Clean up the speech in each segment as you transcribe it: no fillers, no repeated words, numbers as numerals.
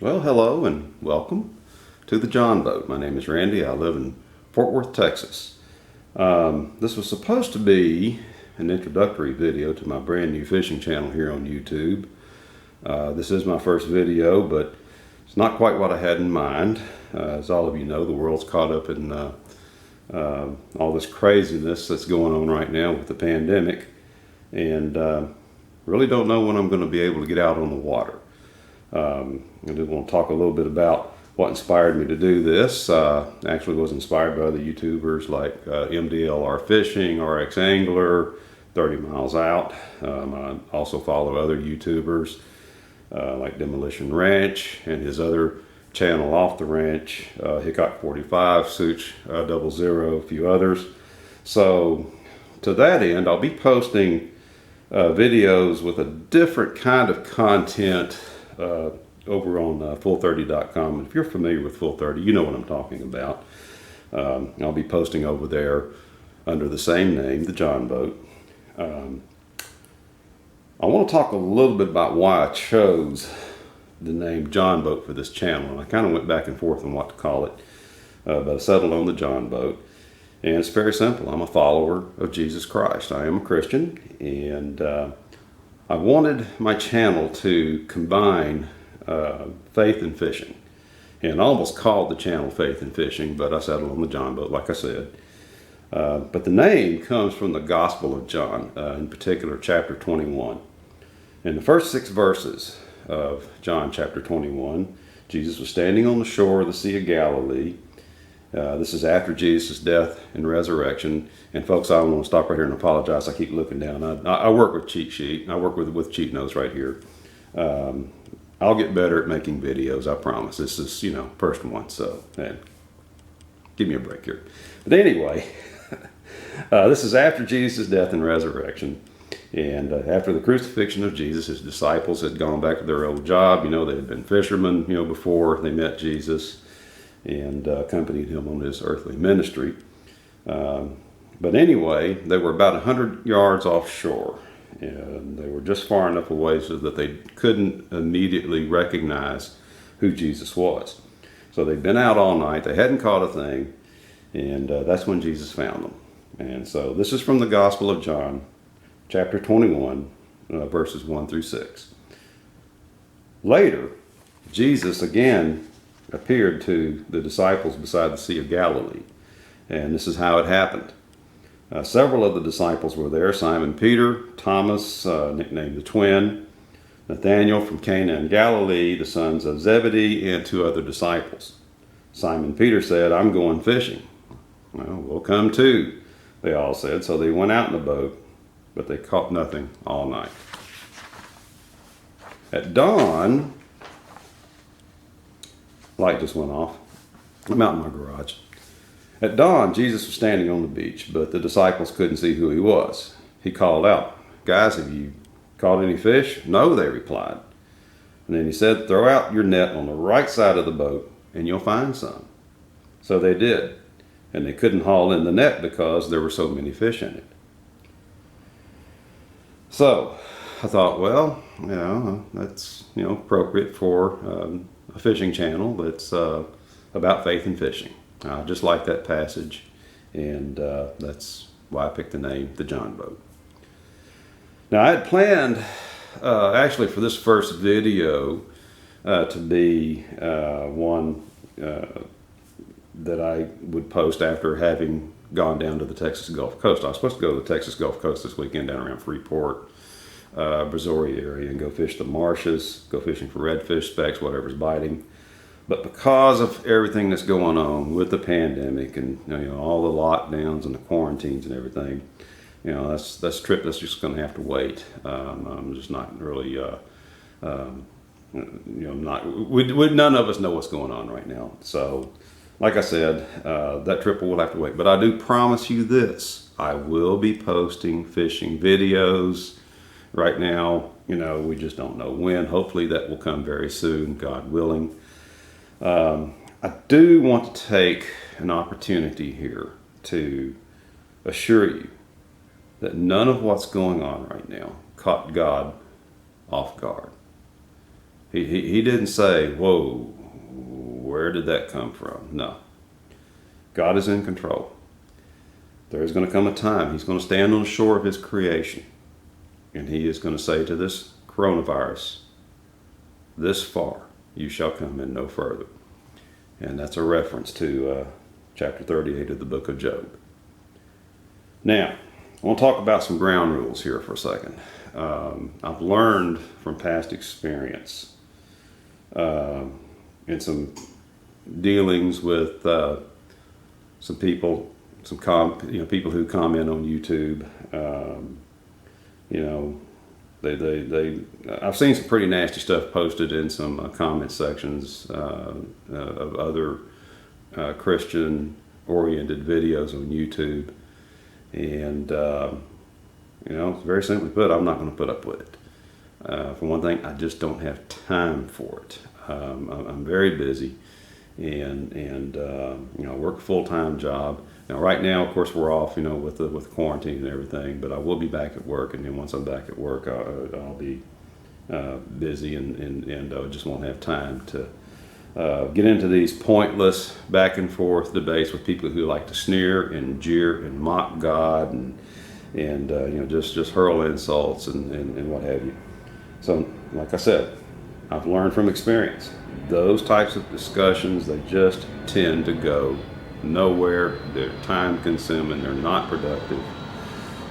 Well, hello and welcome to the John Boat. My name is Randy. I live in Fort Worth, Texas. This was supposed to be an introductory video to my brand new fishing channel here on YouTube. This is my first video, but it's not quite what I had in mind. As all of you know, the world's caught up in all this craziness that's going on right now with the pandemic, and really don't know when I'm going to be able to get out on the water. I do want to talk a little bit about what inspired me to do this. Actually was inspired by other YouTubers like MDLR Fishing, RX Angler, 30 Miles Out. I also follow other YouTubers like Demolition Ranch and his other channel Off the Ranch, Hickok 45, Such 00, a few others. So to that end, I'll be posting videos with a different kind of content over on full30.com. If you're familiar with Full30, you know what I'm talking about. I'll be posting over there under the same name, the John Boat. I want to talk a little bit about why I chose the name John Boat for this channel. And I kind of went back and forth on what to call it, but I settled on the John Boat. And it's very simple. I'm a follower of Jesus Christ. I am a Christian, and I wanted my channel to combine faith and fishing. And I almost called the channel Faith and Fishing, but I settled on the John Boat, like I said. But the name comes from the Gospel of John, in particular chapter 21. In the first 6 verses of John chapter 21, Jesus was standing on the shore of the Sea of Galilee. This is after Jesus' death and resurrection. And folks, I want to stop right here and apologize. I keep looking down. I work with Cheat Sheet. I work with Cheat Notes right here. I'll get better at making videos, I promise. This is, first one, so give me a break here. But anyway, this is after Jesus' death and resurrection. And after the crucifixion of Jesus, his disciples had gone back to their old job. They had been fishermen, before they met Jesus and accompanied him on his earthly ministry. But anyway, they were about 100 yards offshore, and they were just far enough away so that they couldn't immediately recognize who Jesus was. So they'd been out all night, they hadn't caught a thing, and that's when Jesus found them. And so this is from the Gospel of John, chapter 21, verses 1 through 6. Later, Jesus again appeared to the disciples beside the Sea of Galilee. And this is how it happened. Several of the disciples were there: Simon Peter, Thomas, nicknamed the Twin, Nathanael from Cana in Galilee, the sons of Zebedee, and 2 other disciples. Simon Peter said, "I'm going fishing." "Well, we'll come too," they all said. So they went out in the boat, but they caught nothing all night. At dawn, light just went off. I'm out in my garage. At dawn, Jesus was standing on the beach, but the disciples couldn't see who he was. He called out, "Guys, have you caught any fish?" "No," they replied. And then he said, "Throw out your net on the right side of the boat and you'll find some." So they did. And they couldn't haul in the net because there were so many fish in it. So I thought, well, that's, appropriate for a fishing channel that's about faith and fishing. I just like that passage, and that's why I picked the name, the John Boat. Now, I had planned, actually, for this first video to be one that I would post after having gone down to the Texas Gulf Coast. I was supposed to go to the Texas Gulf Coast this weekend down around Freeport, Brazoria area, and go fish the marshes, go fishing for redfish, specks, whatever's biting. But because of everything that's going on with the pandemic and all the lockdowns and the quarantines and everything, that's a trip that's just going to have to wait. I'm just not really, none of us know what's going on right now. So, like I said, that trip will have to wait. But I do promise you this: I will be posting fishing videos. Right now, we just don't know when. Hopefully, that will come very soon, God willing. I do want to take an opportunity here to assure you that none of what's going on right now caught God off guard. He didn't say, whoa, where did that come from? No. God is in control. There is going to come a time he's going to stand on the shore of his creation, and he is going to say to this coronavirus, this far you shall come and no further. And that's a reference to chapter 38 of the book of Job. Now, I want to talk about some ground rules here for a second. I've learned from past experience in some dealings with some people, people who comment on YouTube. I've seen some pretty nasty stuff posted in some comment sections of other Christian-oriented videos on YouTube, and very simply put, I'm not going to put up with it. For one thing, I just don't have time for it. I'm very busy, and work a full-time job. Now, right now, of course, we're off, with quarantine and everything. But I will be back at work, and then once I'm back at work, I'll be busy, and I just won't have time to get into these pointless back and forth debates with people who like to sneer and jeer and mock God and just hurl insults and what have you. So, like I said, I've learned from experience. Those types of discussions, they just tend to go nowhere. They're time consuming. They're not productive.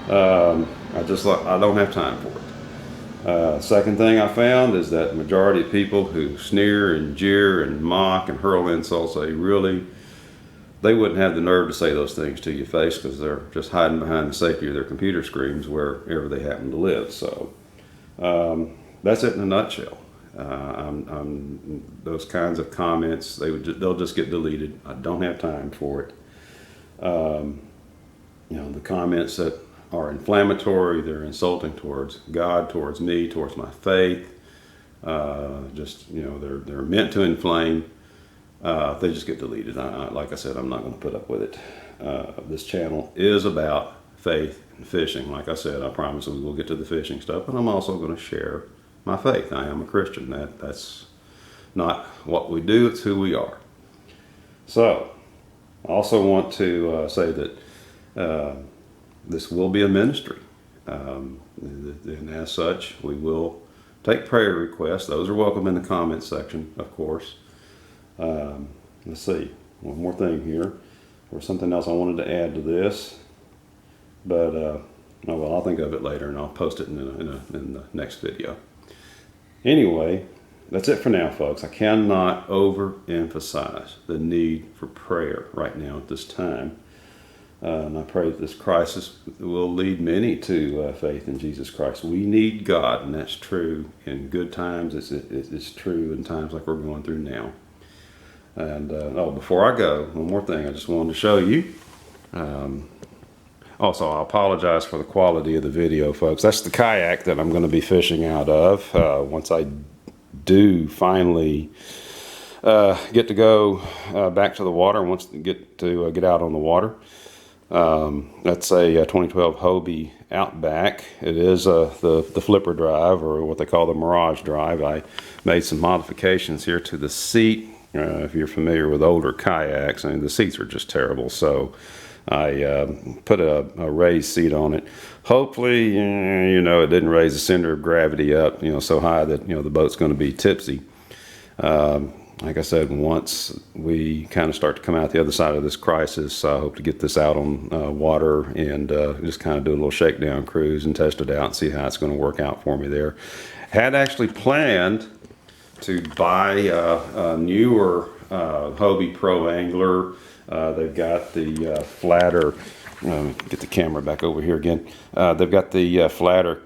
I don't have time for it. Second thing I found is that the majority of people who sneer and jeer and mock and hurl insults, they wouldn't have the nerve to say those things to your face, because they're just hiding behind the safety of their computer screens wherever they happen to live. So that's it in a nutshell. Those kinds of comments, they'll just get deleted. I don't have time for it. The comments that are inflammatory, they're insulting towards God, towards me, towards my faith. They're meant to inflame. They just get deleted. Like I said, I'm not going to put up with it. This channel is about faith and fishing. Like I said, I promise we will get to the fishing stuff, but I'm also going to share my faith. I am a Christian. That's not what we do, it's who we are. So, I also want to say that this will be a ministry. And as such, we will take prayer requests. Those are welcome in the comments section, of course. Let's see, one more thing here, or something else I wanted to add to this, but I'll think of it later, and I'll post it in the next video. Anyway, that's it for now, folks. I cannot overemphasize the need for prayer right now at this time. And I pray that this crisis will lead many to faith in Jesus Christ. We need God, and that's true in good times. It's true in times like we're going through now. And before I go, one more thing I just wanted to show you. Also, I apologize for the quality of the video, folks. That's the kayak that I'm going to be fishing out of once I do finally get to go back to the water. Once get out on the water. That's a 2012 Hobie Outback. It is the flipper drive, or what they call the Mirage drive. I made some modifications here to the seat. If you're familiar with older kayaks, the seats are just terrible. So I put a raised seat on it. Hopefully, it didn't raise the center of gravity up, so high that, the boat's going to be tipsy. Like I said, once we kind of start to come out the other side of this crisis, I hope to get this out on water and just kind of do a little shakedown cruise and test it out and see how it's going to work out for me there. Had actually planned to buy a newer Hobie Pro Angler. They've got the flatter, get the camera back over here again. They've got the flatter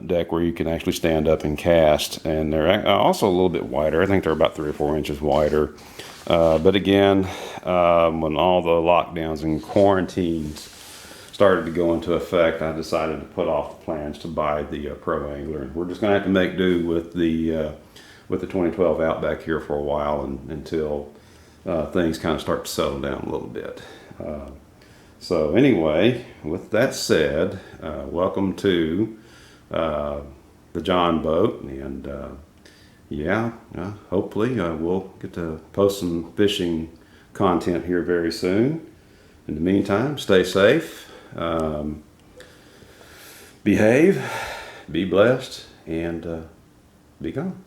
deck where you can actually stand up and cast, and they're also a little bit wider. I think they're about 3 or 4 inches wider. But again, when all the lockdowns and quarantines started to go into effect, I decided to put off the plans to buy the Pro Angler. We're just going to have to make do with the 2012 Outback here for a while until things kind of start to settle down a little bit. So anyway, with that said, welcome to the John boat, and yeah, hopefully we'll get to post some fishing content here very soon. In the meantime, stay safe, behave, be blessed, and be gone.